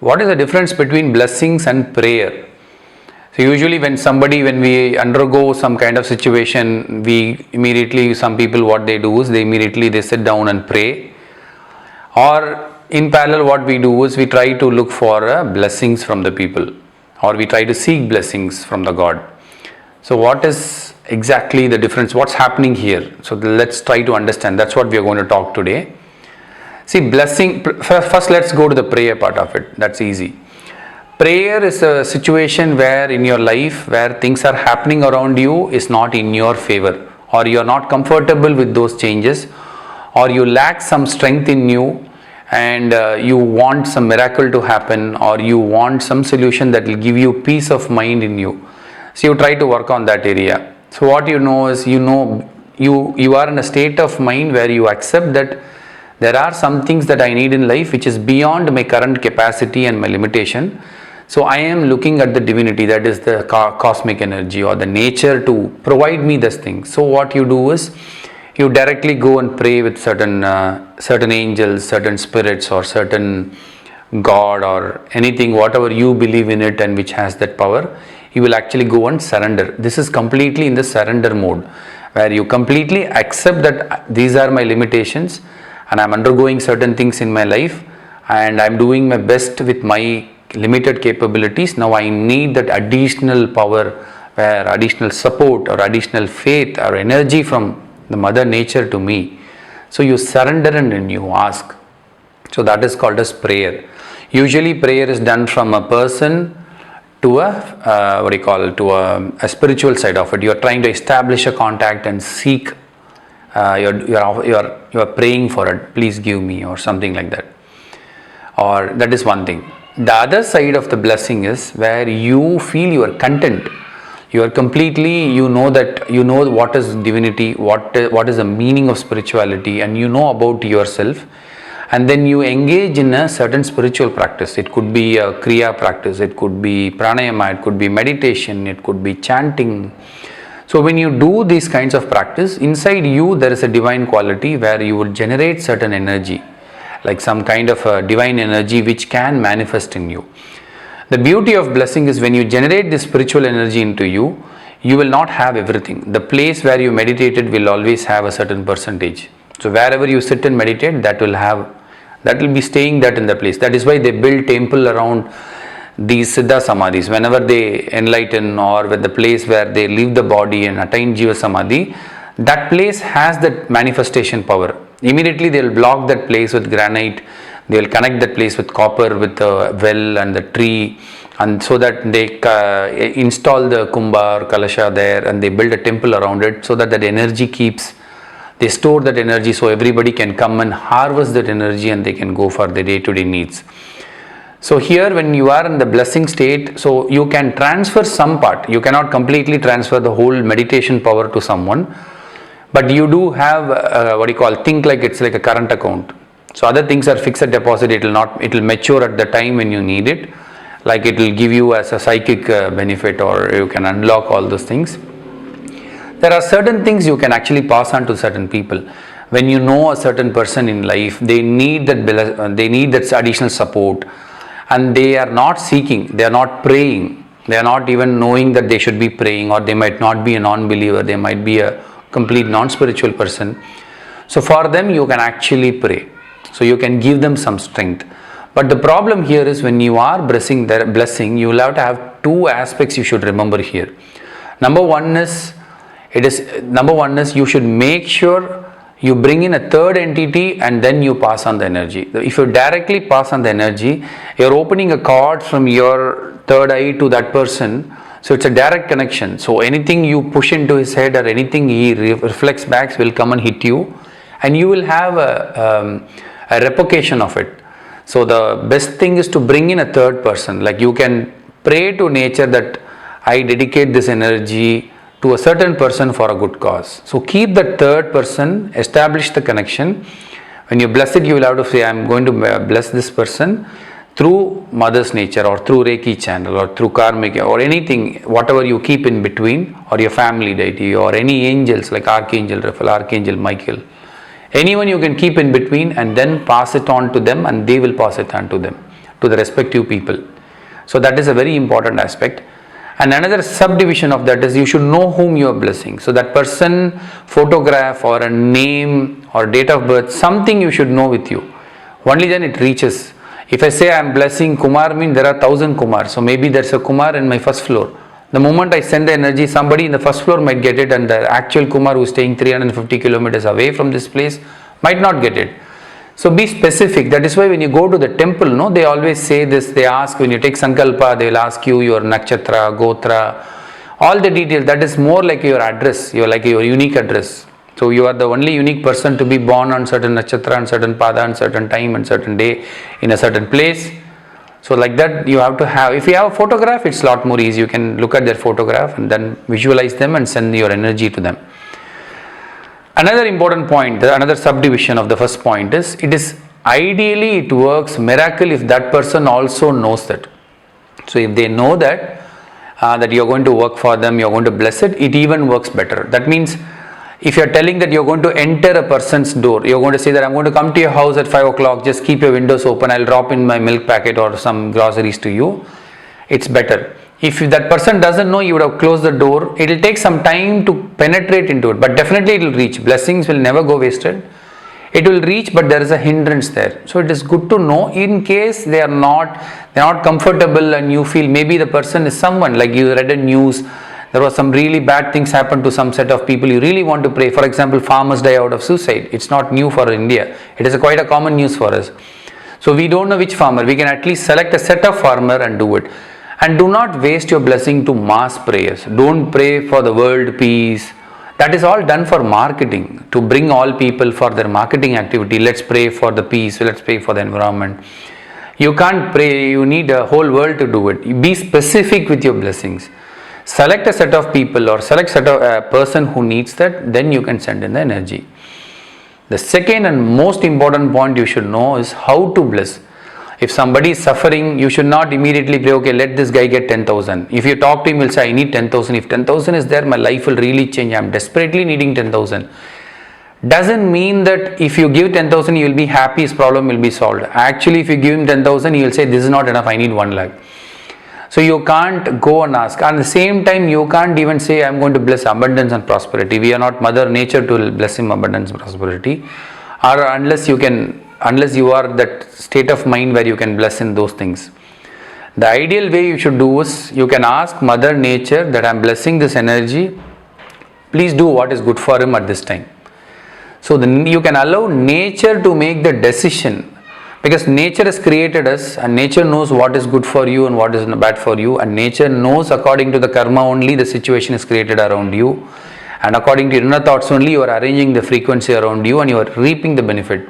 what is the difference between blessings and prayer? So usually when we undergo some kind of situation, some people what they do is they sit down and pray, or in parallel what we do is we try to look for blessings from the people, or we try to seek blessings from the God. So what is exactly the difference? What's happening here? So let's try to understand. That's what we are going to talk today. See, blessing, first let's go to the prayer part of it. That's easy. Prayer is a situation where in your life where things are happening around you is not in your favor, or you are not comfortable with those changes, or you lack some strength in you, and you want some miracle to happen, or you want some solution that will give you peace of mind in you. So you try to work on that area. So what you know is you are in a state of mind where you accept that there are some things that I need in life which is beyond my current capacity and my limitation. So I am looking at the divinity, that is the cosmic energy or the nature, to provide me this thing. So what you do is you directly go and pray with certain angels, certain spirits, or certain God, or anything, whatever you believe in it and which has that power. You will actually go and surrender. This is completely in the surrender mode, where you completely accept that these are my limitations and I am undergoing certain things in my life and I am doing my best with my limited capabilities. Now I need that additional power, where additional support or additional faith or energy from the mother nature to me. So you surrender and then you ask. So that is called as prayer. Usually prayer is done from a person to a spiritual side of it. You are trying to establish a contact and seek, you are praying for it, please give me, or something like that. Or that is one thing. The other side of the blessing is where you feel you are content. You are completely, you know what is divinity, what is the meaning of spirituality, and you know about yourself. And then you engage in a certain spiritual practice. It could be a kriya practice, it could be pranayama, it could be meditation, it could be chanting. So when you do these kinds of practice, inside you there is a divine quality where you would generate certain energy, like some kind of a divine energy which can manifest in you. The beauty of blessing is when you generate this spiritual energy into you, you will not have everything. The place where you meditated will always have a certain percentage. So wherever you sit and meditate, that will be staying that in the place. That is why they build temple around these Siddha Samadhis. Whenever they enlighten, or with the place where they leave the body and attain Jiva Samadhi, that place has that manifestation power. Immediately they will block that place with granite, they will connect that place with copper, with the well and the tree, and so that they install the kumbha or kalasha there, and they build a temple around it, so that energy they store that energy, so everybody can come and harvest that energy and they can go for their day-to-day needs. So here when you are in the blessing state, so you can transfer some part. You cannot completely transfer the whole meditation power to someone, but you do have think like it's like a current account. So other things are fixed deposit, it will mature at the time when you need it, like it will give you as a psychic benefit, or you can unlock all those things. There are certain things you can actually pass on to certain people. When you know a certain person in life, they need that additional support, and they are not seeking, they are not praying, they are not even knowing that they should be praying, or they might not be a non-believer, they might be a complete non-spiritual person. So for them you can actually pray. So you can give them some strength. But the problem here is when you are blessing, you will have to have two aspects you should remember here. Number one is you should make sure you bring in a third entity and then you pass on the energy. If you directly pass on the energy, you're opening a cord from your third eye to that person. So it's a direct connection. So anything you push into his head or anything he reflects back will come and hit you, and you will have a replication of it. So the best thing is to bring in a third person. Like you can pray to nature that I dedicate this energy to a certain person for a good cause. So keep the third person, establish the connection. When you bless it, you will have to say, I am going to bless this person through mother's nature, or through Reiki channel, or through karmic, or anything, whatever you keep in between, or your family deity, or any angels like Archangel Raphael, Archangel Michael. Anyone you can keep in between, and then pass it on to them, and they will pass it on to them. to the respective people. So that is a very important aspect. And another subdivision of that is you should know whom you are blessing. So that person, photograph or a name or date of birth, something you should know with you. Only then it reaches. If I say I am blessing Kumar, means there are 1,000 Kumar. So maybe there's a Kumar in my first floor. The moment I send the energy, somebody in the first floor might get it, and the actual Kumar who is staying 350 kilometers away from this place might not get it. So be specific. That is why when you go to the temple, no, they always say this. They ask, when you take Sankalpa, they will ask you your Nakshatra, Gotra, all the details. That is more like your address, like your unique address. So you are the only unique person to be born on certain Nakshatra and certain Pada and certain time and certain day in a certain place. So like that you have to have. If you have a photograph, it's a lot more easy. You can look at their photograph and then visualize them and send your energy to them. Another important point, another subdivision of the first point is, ideally it works miracle if that person also knows that. So if they know that that you are going to work for them, you are going to bless it, it even works better. That means if you are telling that you are going to enter a person's door, you are going to say that I am going to come to your house at 5 o'clock, just keep your windows open, I will drop in my milk packet or some groceries to you, it's better. If that person doesn't know, you would have closed the door. It will take some time to penetrate into it, but definitely it will reach. Blessings will never go wasted. It will reach, but there is a hindrance there. So it is good to know in case they are not comfortable and you feel maybe the person is someone, like you read a news, there was some really bad things happen to some set of people, you really want to pray. For example, farmers die out of suicide. It's not new for India. It is quite a common news for us. So we don't know which farmer. We can at least select a set of farmer and do it. And do not waste your blessing to mass prayers. Don't pray for the world peace. That is all done for marketing, to bring all people for their marketing activity. Let's pray for the peace, let's pray for the environment. You can't pray, you need a whole world to do it. Be specific with your blessings. Select a set of people or select a person who needs that, then you can send in the energy. The second and most important point you should know is how to bless. If somebody is suffering, you should not immediately pray, okay, let this guy get 10,000. If you talk to him, he'll say, I need 10,000. If 10,000 is there, my life will really change. I'm desperately needing 10,000. Doesn't mean that if you give 10,000, you will be happy, his problem will be solved. Actually, if you give him 10,000, he will say, this is not enough, I need 1 lakh. So you can't go and ask. At the same time, you can't even say, I'm going to bless abundance and prosperity. We are not Mother Nature to bless him abundance and prosperity. Or unless you are that state of mind where you can bless in those things. The ideal way you should do is, you can ask Mother Nature that I am blessing this energy, please do what is good for him at this time. So you can allow nature to make the decision, because nature has created us and nature knows what is good for you and what is bad for you, and nature knows according to the karma only the situation is created around you, and according to your inner thoughts only you are arranging the frequency around you and you are reaping the benefit.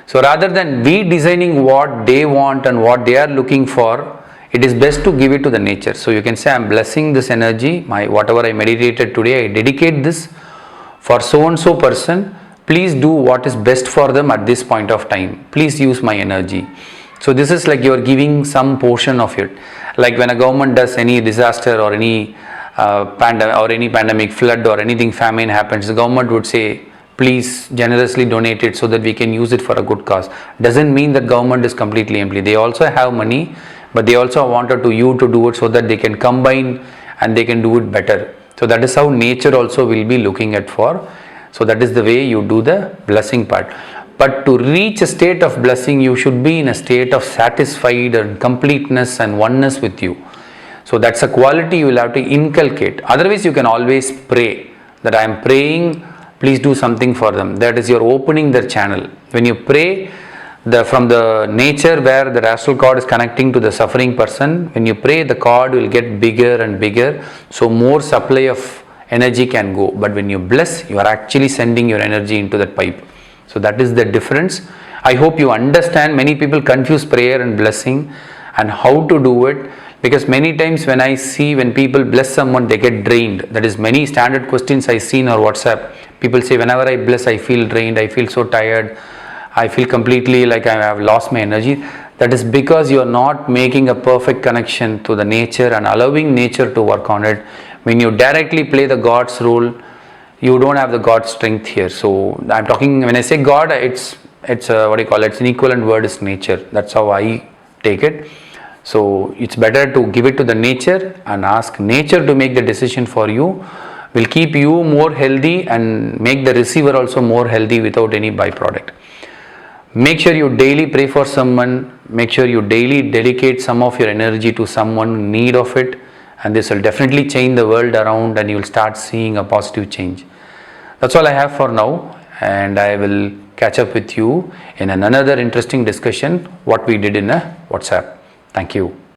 So rather than we designing what they want and what they are looking for, it is best to give it to the nature. So you can say, I am blessing this energy, whatever I meditated today, I dedicate this for so and so person. Please do what is best for them at this point of time. Please use my energy. So this is like you are giving some portion of it. Like when a government does any disaster or any pandemic, flood or anything, famine happens, the government would say, please generously donate it so that we can use it for a good cause. Doesn't mean that government is completely empty. They also have money, but they also wanted you to do it so that they can combine and they can do it better. So that is how nature also will be looking at for. So that is the way you do the blessing part. But to reach a state of blessing, you should be in a state of satisfied and completeness and oneness with you. So that's a quality you will have to inculcate. Otherwise, you can always pray that I am praying, please do something for them. That is, you're opening their channel. When you pray from the nature where the astral cord is connecting to the suffering person, when you pray, the cord will get bigger and bigger, so more supply of energy can go. But when you bless, you are actually sending your energy into that pipe. So that is the difference. I hope you understand. Many people confuse prayer and blessing and how to do it, because many times when people bless someone, they get drained. That is, many standard questions I see in our WhatsApp. People say, whenever I bless, I feel drained, I feel so tired, I feel completely like I have lost my energy. That is because you are not making a perfect connection to the nature and allowing nature to work on it. When you directly play the God's role, you don't have the God strength here. So I'm talking, when I say God, it's an equivalent word is nature. That's how I take it. So it's better to give it to the nature and ask nature to make the decision for you. Will keep you more healthy and make the receiver also more healthy without any byproduct. Make sure you daily pray for someone. Make sure you daily dedicate some of your energy to someone in need of it, and this will definitely change the world around, and you will start seeing a positive change. That's all I have for now, and I will catch up with you in another interesting discussion what we did in a WhatsApp. Thank you.